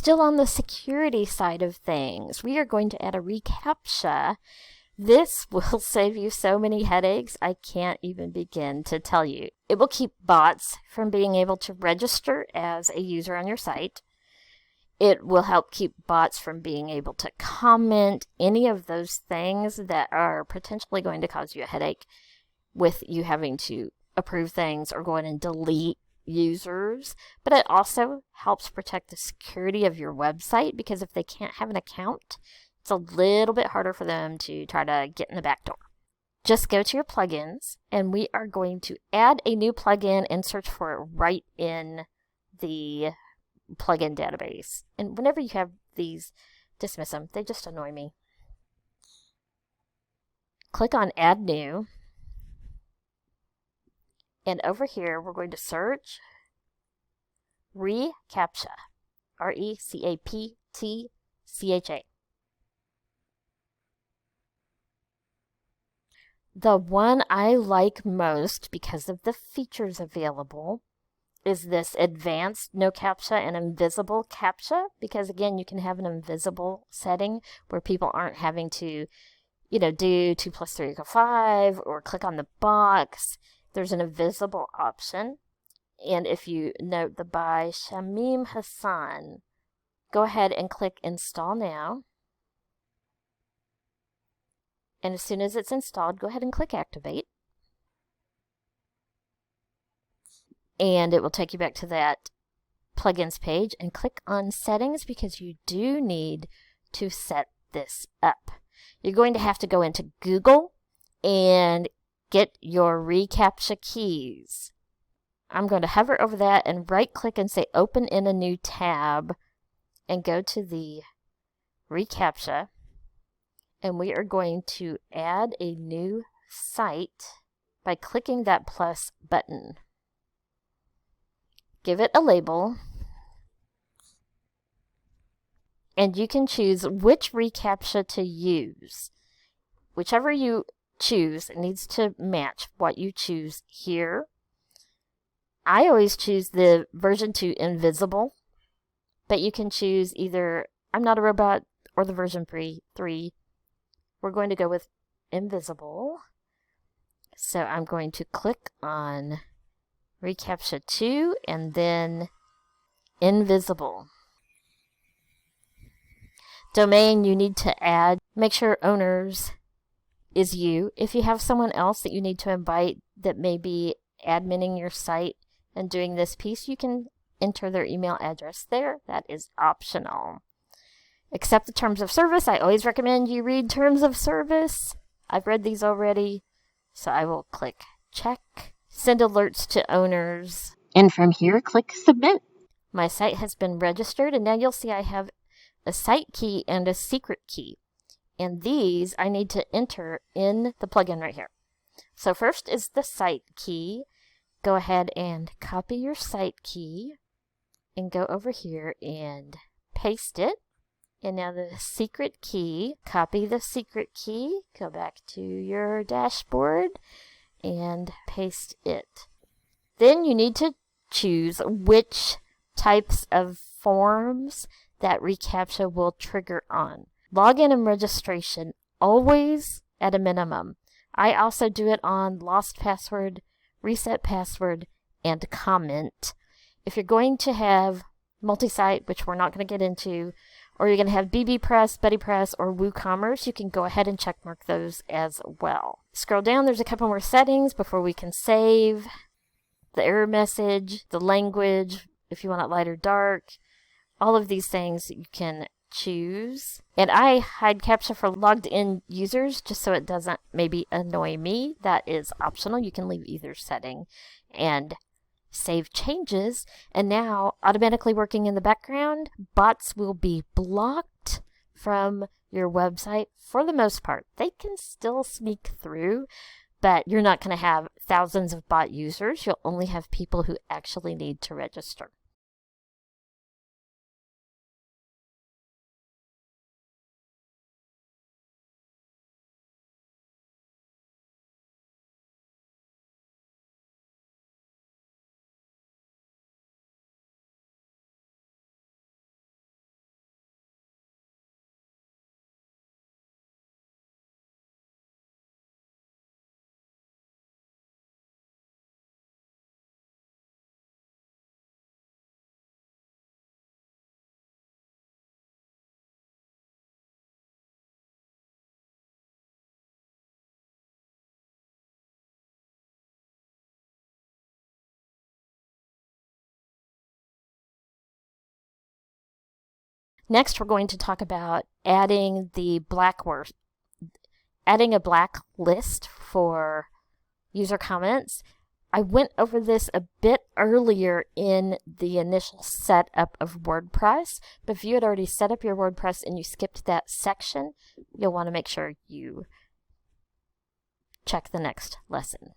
Still on the security side of things, we are going to add a recaptcha. This will save you so many headaches, I can't even begin to tell you. It will keep bots from being able to register as a user on your site. It will help keep bots from being able to comment, any of those things that are potentially going to cause you a headache with you having to approve things or go in and delete users. But it also helps protect the security of your website, because if they can't have an account, it's a little bit harder for them to try to get in the back door. Just go to your plugins, and we are going to add a new plugin and search for it right in the plugin database. And whenever you have these, dismiss them. They just annoy me. Click on Add New. And over here, we're going to search recaptcha. recaptcha. The one I like most, because of the features available, is this advanced no captcha and invisible captcha, because again, you can have an invisible setting where people aren't having to, do 2 + 3 = 5 or click on the box. There's an invisible option. And if you note the by Shamim Hassan, go ahead and click Install Now. And as soon as it's installed, go ahead and click Activate. And it will take you back to that plugins page, and click on Settings, because you do need to set this up. You're going to have to go into Google and get your recaptcha keys. I'm going to hover over that and right click and say Open in a new tab, and go to the recaptcha. And we are going to add a new site by clicking that plus button. Give it a label, and you can choose which recaptcha to use. Whichever you choose, it needs to match what you choose here. I always choose the version 2 invisible, but you can choose either I'm Not a Robot or the version 3. We're going to go with invisible. So I'm going to click on recaptcha 2 and then invisible. Domain you need to add. Make sure owners is you. If you have someone else that you need to invite that may be adminning your site and doing this piece, you can enter their email address there. That is optional. Accept the terms of service. I always recommend you read terms of service. I've read these already, so I will click check. Send alerts to owners. And from here, click submit. My site has been registered, and now you'll see I have a site key and a secret key. And these I need to enter in the plugin right here. So first is the site key. Go ahead and copy your site key and go over here and paste it. And now the secret key, copy the secret key, go back to your dashboard and paste it. Then you need to choose which types of forms that recaptcha will trigger on. Login and registration, always at a minimum. I also do it on lost password, reset password, and comment. If you're going to have multi-site, which we're not going to get into, or you're going to have bbPress, BuddyPress, or WooCommerce, you can go ahead and checkmark those as well. Scroll down, there's a couple more settings before we can save. The error message, the language, if you want it light or dark, all of these things you can choose. And I hide CAPTCHA for logged in users just so it doesn't maybe annoy me. That is optional. You can leave either setting and save changes. And now automatically working in the background, bots will be blocked from your website for the most part. They can still sneak through, but you're not going to have thousands of bot users. You'll only have people who actually need to register. Next, we're going to talk about adding a black list for user comments. I went over this a bit earlier in the initial setup of WordPress, but if you had already set up your WordPress and you skipped that section, you'll want to make sure you check the next lesson.